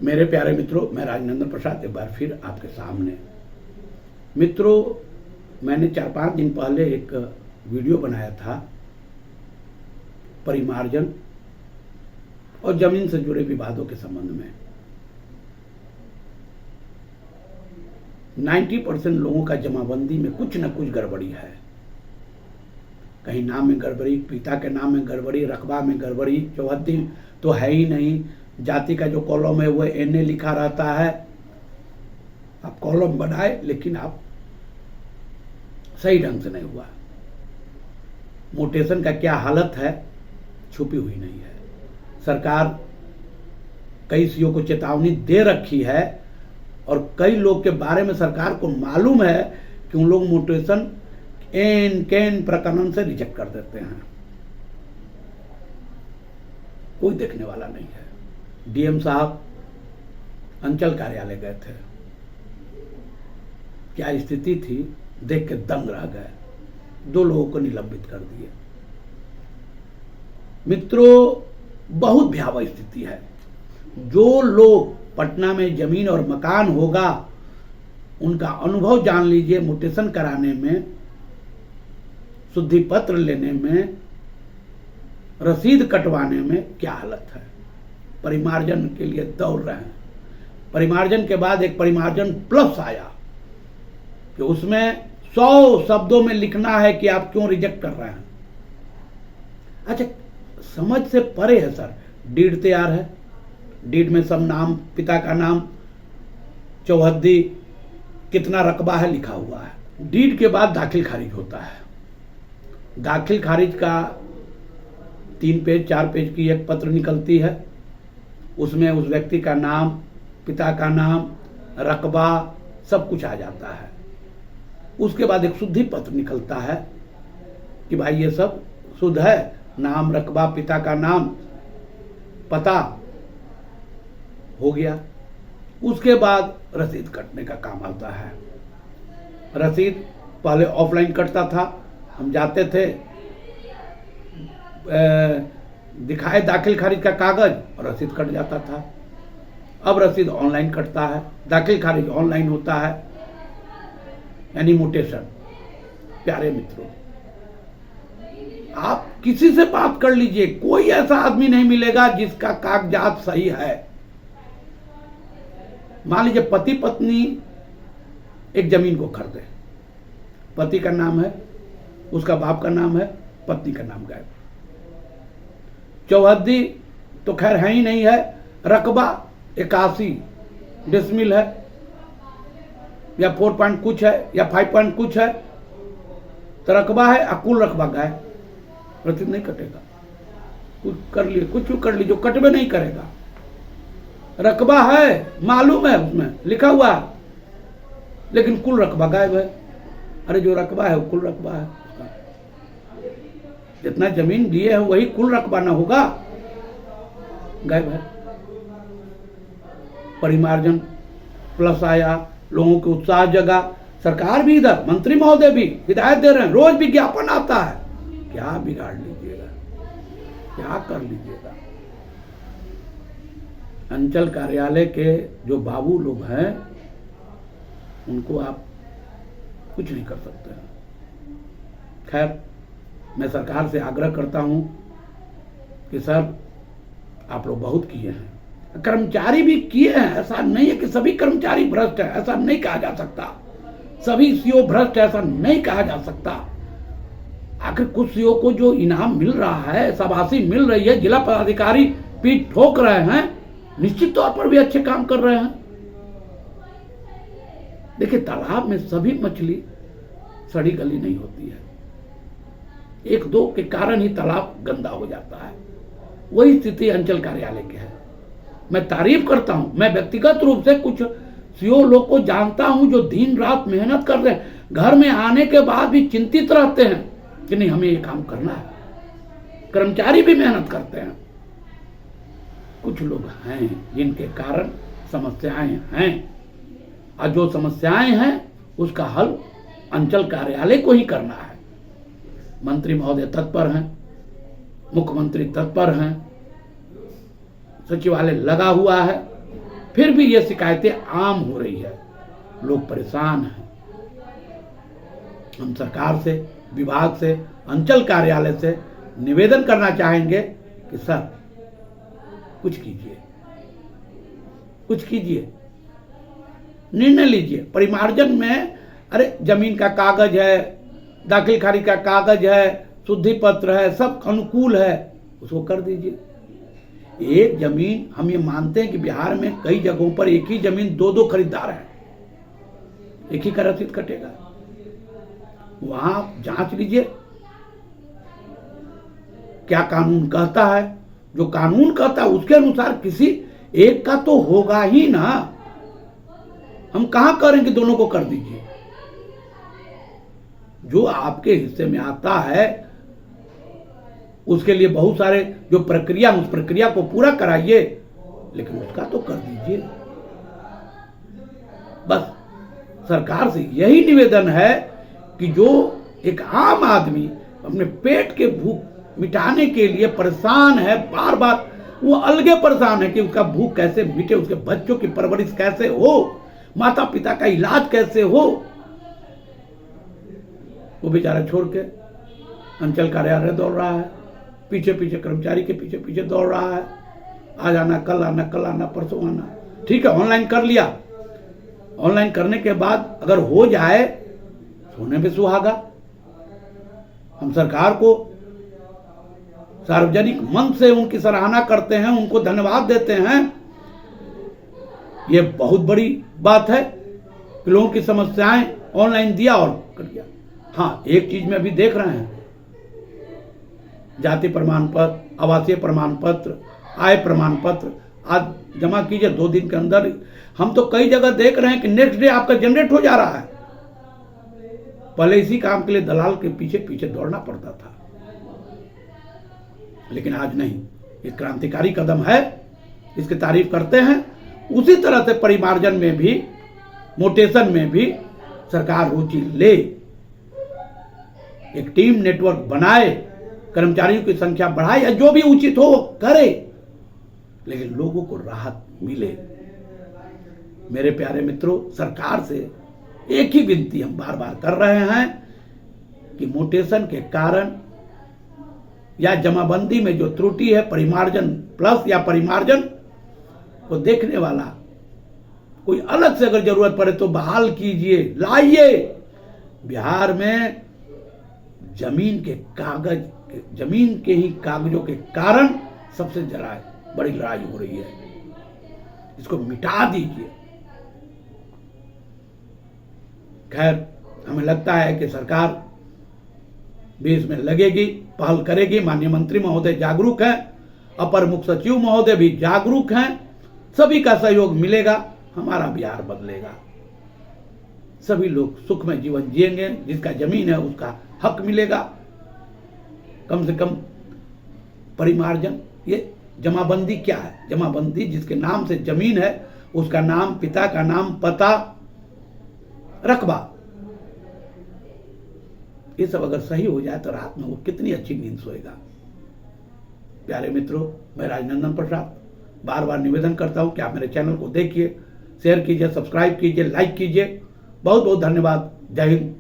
मेरे प्यारे मित्रों, मैं राजनंदन प्रसाद एक बार फिर आपके सामने। मित्रों, मैंने 4-5 दिन पहले एक वीडियो बनाया था परिमार्जन और जमीन से जुड़े विवादों के संबंध में। 90% लोगों का जमाबंदी में कुछ न कुछ गड़बड़ी है। कहीं नाम में गड़बड़ी, पिता के नाम में गड़बड़ी, रकबा में गड़बड़ी, चौहद्दी तो है ही नहीं, जाति का जो कॉलम है वो एनए लिखा रहता है। आप कॉलम बनाए लेकिन आप सही ढंग से नहीं हुआ। म्यूटेशन का क्या हालत है छुपी हुई नहीं है। सरकार कई सीओ को चेतावनी दे रखी है और कई लोग के बारे में सरकार को मालूम है कि उन लोग म्यूटेशन एन कैन प्रकरण से रिजेक्ट कर देते हैं। कोई देखने वाला नहीं है। डीएम साहब अंचल कार्यालय गए थे, क्या स्थिति थी देख के दंग रह गए। 2 लोगों को निलंबित कर दिए। मित्रों, बहुत भयावह स्थिति है। जो लोग पटना में जमीन और मकान होगा उनका अनुभव जान लीजिए। म्यूटेशन कराने में, शुद्धि पत्र लेने में, रसीद कटवाने में क्या हालत है। परिमार्जन के लिए दौड़ रहे हैं। परिमार्जन के बाद एक परिमार्जन प्लस आया कि उसमें 100 शब्दों में लिखना है कि आप क्यों रिजेक्ट कर रहे हैं। अच्छा, समझ से परे है सर। डीड तैयार है, डीड में सब नाम, पिता का नाम, चौहद्दी, कितना रकबा है लिखा हुआ है। डीड के बाद दाखिल खारिज होता है। दाखिल खारिज का 3 पेज 4 पेज की एक पत्र निकलती है। उसमें उस व्यक्ति का नाम, पिता का नाम, रकबा सब कुछ आ जाता है। उसके बाद एक शुद्धि पत्र निकलता है कि भाई ये सब शुद्ध है, नाम, रकबा, पिता का नाम, पता हो गया। उसके बाद रसीद कटने का काम आता है। रसीद पहले ऑफलाइन कटता था, हम जाते थे, दिखाए दाखिल खारिज का कागज और रसीद कट जाता था। अब रसीद ऑनलाइन कटता है, दाखिल खारिज ऑनलाइन होता है, यानी म्यूटेशन। प्यारे मित्रों, आप किसी से बात कर लीजिए, कोई ऐसा आदमी नहीं मिलेगा जिसका कागजात सही है। मान लीजिए पति पत्नी एक जमीन को खरीदे, पति का नाम है, उसका बाप का नाम है, पत्नी का नाम गायब। चौहद्दी तो खैर है ही नहीं है, रकबा 81 डिसमिल है या 4 पॉइंट कुछ है या 5 पॉइंट कुछ है, तो रकबा है, अकुल रकबा गायब। रसीद नहीं कटेगा। कुछ कर लिए, कुछ कर लीजिए, कटवे नहीं करेगा। रकबा है, मालूम है, उसमें लिखा हुआ है, लेकिन कुल रकबा गायब है। अरे जो रकबा है वो कुल रकबा है, जितना जमीन दिए है वही कुल रकबा ना होगा, गायब है। परिमार्जन प्लस आया, लोगों के उत्साह जगा। सरकार भी इधर, मंत्री महोदय भी हिदायत दे रहे हैं, रोज विज्ञापन आता है। क्या बिगाड़ लीजिएगा, क्या कर लीजिएगा। अंचल कार्यालय के जो बाबू लोग हैं उनको आप कुछ नहीं कर सकते हैं। खैर, मैं सरकार से आग्रह करता हूं कि सर आप लोग बहुत किए हैं, कर्मचारी भी किए हैं। ऐसा नहीं है कि सभी कर्मचारी भ्रष्ट है, ऐसा नहीं कहा जा सकता। सभी सीओ भ्रष्ट है, ऐसा नहीं कहा जा सकता। आखिर कुछ सीओ को जो इनाम मिल रहा है, शाबाशी मिल रही है, जिला पदाधिकारी पीठ ठोक रहे हैं, निश्चित तौर पर भी अच्छे काम कर रहे हैं। देखिए, तालाब में सभी मछली सड़ी गली नहीं होती है। 1-2 के कारण ही तालाब गंदा हो जाता है। वही स्थिति अंचल कार्यालय की है। मैं तारीफ करता हूं, मैं व्यक्तिगत रूप से कुछ सीओ लोग को जानता हूं जो दिन रात मेहनत कर रहे हैं, घर में आने के बाद भी चिंतित रहते हैं कि नहीं हमें ये काम करना है। कर्मचारी भी मेहनत करते हैं। कुछ लोग हैं जिनके कारण समस्याएं हैं, और जो समस्याएं हैं उसका हल अंचल कार्यालय को ही करना है। मंत्री महोदय तत्पर हैं, मुख्यमंत्री तत्पर हैं, सचिवालय लगा हुआ है, फिर भी ये शिकायतें आम हो रही है, लोग परेशान हैं। हम सरकार से, विभाग से, अंचल कार्यालय से निवेदन करना चाहेंगे कि सर कुछ कीजिए, कुछ कीजिए, निर्णय लीजिए। परिमार्जन में अरे जमीन का कागज है, दाखिल खारिज का कागज है, शुद्धि पत्र है, सब अनुकूल है, उसको कर दीजिए। एक जमीन, हम ये मानते हैं कि बिहार में कई जगहों पर एक ही जमीन दो दो खरीदार हैं, एक ही का रसीद कटेगा। वहां जांच लीजिए क्या कानून कहता है। जो कानून कहता है उसके अनुसार किसी एक का तो होगा ही ना। हम कहां करें कि दोनों को कर दीजिए। जो आपके हिस्से में आता है उसके लिए बहुत सारे जो प्रक्रिया, उस प्रक्रिया को पूरा कराइए, लेकिन उसका तो कर दीजिए। बस सरकार से यही निवेदन है कि जो एक आम आदमी अपने पेट के भूख मिटाने के लिए परेशान है, बार बार वो अलगे परेशान है कि उसका भूख कैसे मिटे, उसके बच्चों की परवरिश कैसे हो, माता पिता का इलाज कैसे हो, वो बेचारा छोड़ के अंचल कार्यालय दौड़ रहा है, पीछे पीछे कर्मचारी के पीछे पीछे दौड़ रहा है। आज आना, कल आना, कल आना, परसों आना। ठीक है, ऑनलाइन कर लिया, ऑनलाइन करने के बाद अगर हो जाए, सोने पे सुहागा। हम सरकार को सार्वजनिक मन से उनकी सराहना करते हैं, उनको धन्यवाद देते हैं। ये बहुत बड़ी बात है कि लोगों की समस्याएं ऑनलाइन दिया और कर दिया। हाँ, एक चीज में अभी देख रहे हैं, जाति प्रमाण पत्र, आवासीय प्रमाण पत्र, आय प्रमाण पत्र आज जमा कीजिए 2 दिन के अंदर। हम तो कई जगह देख रहे हैं कि नेक्स्ट डे आपका जनरेट हो जा रहा है। पहले इसी काम के लिए दलाल के पीछे पीछे दौड़ना पड़ता था, लेकिन आज नहीं। ये क्रांतिकारी कदम है, इसकी तारीफ करते हैं। उसी तरह से परिमार्जन में भी, मोटेशन में भी सरकार रुचि ले, एक टीम नेटवर्क बनाए, कर्मचारियों की संख्या बढ़ाए, या जो भी उचित हो करे, लेकिन लोगों को राहत मिले। मेरे प्यारे मित्रों, सरकार से एक ही विनती हम बार बार कर रहे हैं कि मोटेशन के कारण या जमाबंदी में जो त्रुटि है, परिमार्जन प्लस या परिमार्जन को देखने वाला कोई अलग से अगर जरूरत पड़े तो बहाल कीजिए, लाइए। बिहार में जमीन के कागज, जमीन के ही कागजों के कारण सबसे बड़ी लड़ाई हो रही है। इसको मिटा दीजिए। खैर, हमें लगता है कि सरकार भी इसमें लगेगी, पहल करेगी। माननीय मंत्री महोदय जागरूक हैं, अपर मुख्य सचिव महोदय भी जागरूक हैं। सभी का सहयोग मिलेगा, हमारा बिहार बदलेगा। सभी लोग सुख में जीवन जिएंगे। जिसका जमीन है उसका हक मिलेगा। कम से कम परिमार्जन, ये जमाबंदी क्या है? जमाबंदी जिसके नाम से जमीन है उसका नाम, पिता का नाम, पता, रकबा, ये सब अगर सही हो जाए तो रात में वो कितनी अच्छी नींद सोएगा। प्यारे मित्रों, मैं राजनंदन प्रसाद बार बार निवेदन करता हूं कि आप मेरे चैनल को देखिए, शेयर कीजिए, सब्सक्राइब कीजिए, लाइक कीजिए। बहुत बहुत धन्यवाद। जय हिंद,